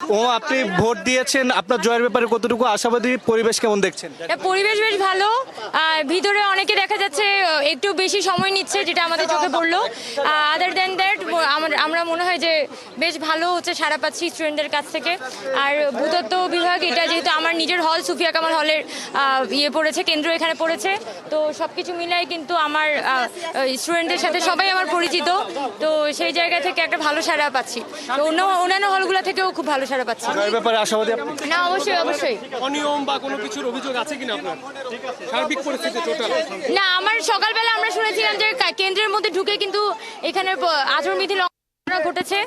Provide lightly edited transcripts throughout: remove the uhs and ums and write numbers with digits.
ও আপনি ভোট দিয়েছেন, আপনার জয়ের ব্যাপারে কতটুকু আশাবাদী, পরিবেশ কেমন দেখছেন? পরিবেশ বেশ ভালো। ভিতরে অনেকে দেখা যাচ্ছে একটু বেশি সময় নিচ্ছে, যেটা আমাদের চোখে পড়লো। আদার দেন দ্যাট আমরা মনে হয় যে বেশ ভালো হচ্ছে, সারা পাচ্ছি স্টুডেন্টদের কাছ থেকে। আর ভূতত্ত্ব বিভাগ, এটা যেহেতু আমার নিজের হল, সুফিয়া কামাল হলের পড়েছে, কেন্দ্র এখানে পড়েছে, তো সব কিছু মিলাই কিন্তু আমার স্টুডেন্টদের সাথে সবাই আমার পরিচিত, তো সেই জায়গা থেকে একটা ভালো সাড়া পাচ্ছি। তো অন্যান্য হলগুলো থেকেও খুব ভালো সাড়া পাচ্ছি। জয়ের ব্যাপারে আশাবাদী আপনি? না, অবশ্যই অবশ্যই। অনিয়ম বা কোনো কিছুর অভিযোগ আছে কিনা আপনার সার্বিক পরিস্থিতি টোটাল? না, আমার সকালবেলা আমরা শুনেছিলাম যে কেন্দ্রের মধ্যে ঢুকে কিন্তু এখানে আচরণবিধি ঘটেছে।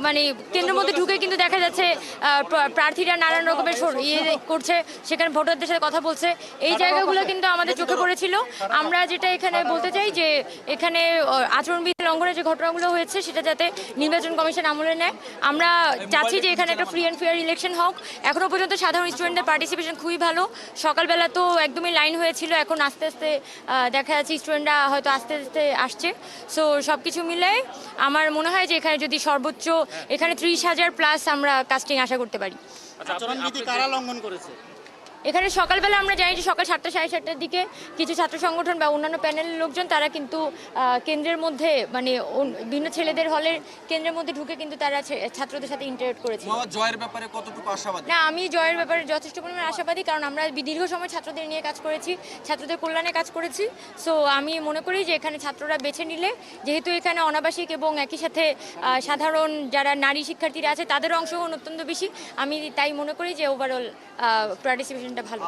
মানে কেন্দ্রের মধ্যে ঢুকে কিন্তু দেখা যাচ্ছে প্রার্থীরা নানান রকমের করছে, সেখানে ভোটারদের সাথে কথা বলছে, এই জায়গাগুলো কিন্তু আমাদের চোখে পড়েছিল। আমরা যেটা এখানে বলতে চাই যে এখানে আচরণবিধি লঙ্ঘনের যে ঘটনাগুলো হয়েছে সেটা যাতে নির্বাচন কমিশন আমলে নেয়। আমরা চাচ্ছি যে এখানে একটা ফ্রি অ্যান্ড ফেয়ার ইলেকশন হোক। এখনো পর্যন্ত সাধারণ স্টুডেন্টদের পার্টিসিপেশন খুবই ভালো। সকালবেলা তো একদমই লাইন হয়েছিল, এখন আস্তে আস্তে দেখা যাচ্ছে স্টুডেন্টরা হয়তো আস্তে আস্তে আসছে। সো সব কিছু মিলে আমার মনে হয় যে এখানে যদি সর্বোচ্চ এখানে 30,000 প্লাস আমরা কাস্টিং আশা করতে পারি। আচরণবিধি কারা লঙ্ঘন করেছে? এখানে সকালবেলা আমরা জানি যে সকাল 7টা সাড়ে 7টার দিকে কিছু ছাত্র সংগঠন বা অন্যান্য প্যানেলের লোকজন তারা কিন্তু কেন্দ্রের মধ্যে মানে ভিন্ন ছেলেদের হলের কেন্দ্রের মধ্যে ঢুকে কিন্তু তারা ছাত্রদের সাথে ইন্টারেক্ট করেছে। জয়ের ব্যাপারে কতটুকু আশাবাদী? না, আমি জয়ের ব্যাপারে যথেষ্ট পরিমাণে আশাবাদী, কারণ আমরা দীর্ঘ সময় ছাত্রদের নিয়ে কাজ করেছি, ছাত্রদের কল্যাণে কাজ করেছি। সো আমি মনে করি যে এখানে ছাত্ররা বেছে নিলে, যেহেতু এখানে অনাবাসিক এবং একই সাথে সাধারণ যারা নারী শিক্ষার্থীরা আছে তাদের অংশগ্রহণ অত্যন্ত বেশি, আমি তাই মনে করি যে ওভারঅল পার্টিসিপেশনটা ভালো।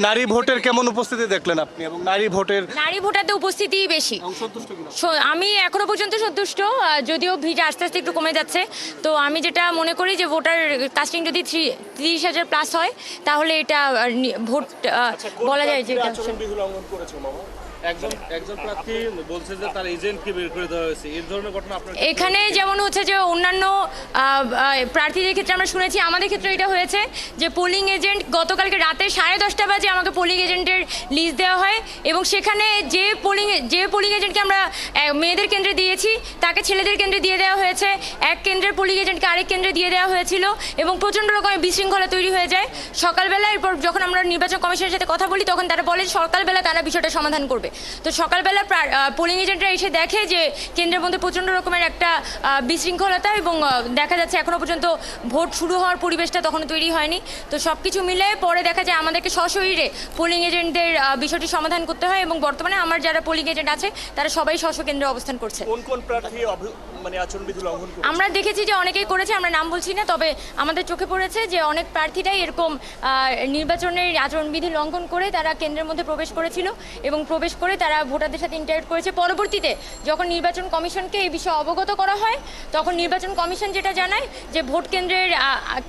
নারী ভোটের কেমন উপস্থিতি দেখলেন আপনি, এবং নারী ভোটারদের উপস্থিতি বেশি? আমি এখনো পর্যন্ত সন্তুষ্ট, যদিও ভিড় আস্তে আস্তে একটু কমে যাচ্ছে। তো আমি যেটা মনে করি যে ভোটার কাস্টিং যদি 30,000 প্লাস হয় তাহলে এটা ভোট বলা যায় যে একজন প্রার্থী বলছে যে তার এজেন্টকে বের করে দেওয়া হয়েছে, এই ধরনের ঘটনা আপনার এখানে যেমন হচ্ছে যে অন্যান্য প্রার্থীদের ক্ষেত্রে আমরা শুনেছি, আমাদের ক্ষেত্রে এটা হয়েছে যে পোলিং এজেন্ট গতকালকে রাতে 10:30 বাজে আমাকে পোলিং এজেন্টের লিস্ট দেওয়া হয়, এবং সেখানে যে পোলিং এজেন্টকে আমরা মেয়েদের কেন্দ্রে দিয়েছি তাকে ছেলেদের কেন্দ্রে দিয়ে দেওয়া হয়েছে, এক কেন্দ্রের পোলিং এজেন্টকে আরেক কেন্দ্রে দিয়ে দেওয়া হয়েছিল, এবং প্রচণ্ড রকমের বিশৃঙ্খলা তৈরি হয়ে যায় সকালবেলা। এরপর যখন আমরা নির্বাচন কমিশনের সাথে কথা বলি তখন তারা বলে সকালবেলা তারা বিষয়টা সমাধান করবে। তো সকালবেলা পোলিং এজেন্টরা এসে দেখে যে কেন্দ্রের মধ্যে প্রচণ্ড রকমের একটা বিশৃঙ্খলতা, এবং দেখা যাচ্ছে এখনো পর্যন্ত ভোট শুরু হওয়ার পরিবেশটা তখনও তৈরি হয়নি। তো সব কিছু মিলে পরে দেখা যায় আমাদেরকে সশরীরে পোলিং এজেন্টদের বিষয়টি সমাধান করতে হয়, এবং বর্তমানে আমার যারা পোলিং এজেন্ট আছে তারা সবাই স্ব কেন্দ্রে অবস্থান করছে। কোন প্রার্থী মানে আচরণবিধি লঙ্ঘন করেছে? আমরা দেখেছি যে অনেকেই করেছে, আমরা নাম বলছি না, তবে আমাদের চোখে পড়েছে যে অনেক প্রার্থীরাই এরকম নির্বাচনের আচরণবিধি লঙ্ঘন করে তারা কেন্দ্রের মধ্যে প্রবেশ করেছিল, এবং প্রবেশ করে তারা ভোটারদের সাথে ইন্টারেক্ট করেছে। পরবর্তীতে যখন নির্বাচন কমিশনকে এই বিষয়ে অবগত করা হয় তখন নির্বাচন কমিশন যেটা জানায় যে ভোট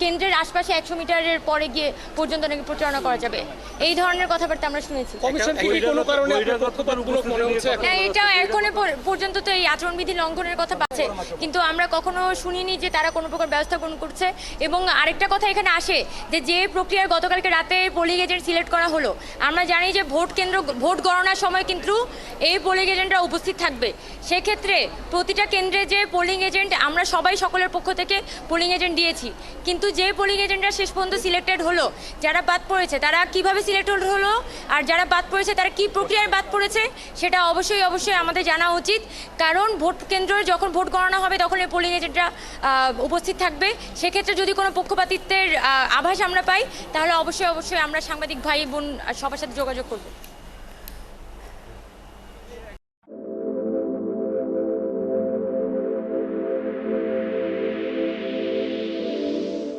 কেন্দ্রের আশপাশে 100 মিটারের পরে গিয়ে পর্যন্ত নাকি প্রচারণা করা যাবে, এই ধরনের কথাবার্তা আমরা শুনেছি। না, এটা এখন পর্যন্ত তো এই আচরণবিধি লঙ্ঘনের কথা আছে, কিন্তু আমরা কখনো শুনিনি যে তারা কোনো প্রকার ব্যবস্থা গ্রহণ করছে। এবং আরেকটা কথা এখানে আসে যে প্রক্রিয়ার গতকালকে রাতে পোলিং এজেন্ট সিলেক্ট করা হলো, আমরা জানি যে ভোট গণনার সময় কিন্তু এই পোলিং এজেন্টরা উপস্থিত থাকবে। সেক্ষেত্রে প্রতিটা কেন্দ্রে যে পোলিং এজেন্ট, আমরা সবাই সকলের পক্ষ থেকে পোলিং এজেন্ট দিয়েছি, কিন্তু যে পোলিং এজেন্টরা শেষ পর্যন্ত সিলেক্টেড হলো, যারা বাদ পড়েছে তারা কিভাবে সিলেক্টেড হলো, আর যারা বাদ পড়েছে তারা কি প্রক্রিয়ায় বাদ পড়েছে সেটা অবশ্যই আমাদের জানা উচিত। কারণ ভোট কেন্দ্রে যখন ভোট গণনা হবে তখন এই পোলিং এজেন্টরা উপস্থিত থাকবে। সেক্ষেত্রে যদি কোনো পক্ষপাতিত্বের আভাস আমরা পাই তাহলে অবশ্যই আমরা সাংবাদিক ভাই বোন সবার সাথে যোগাযোগ করব।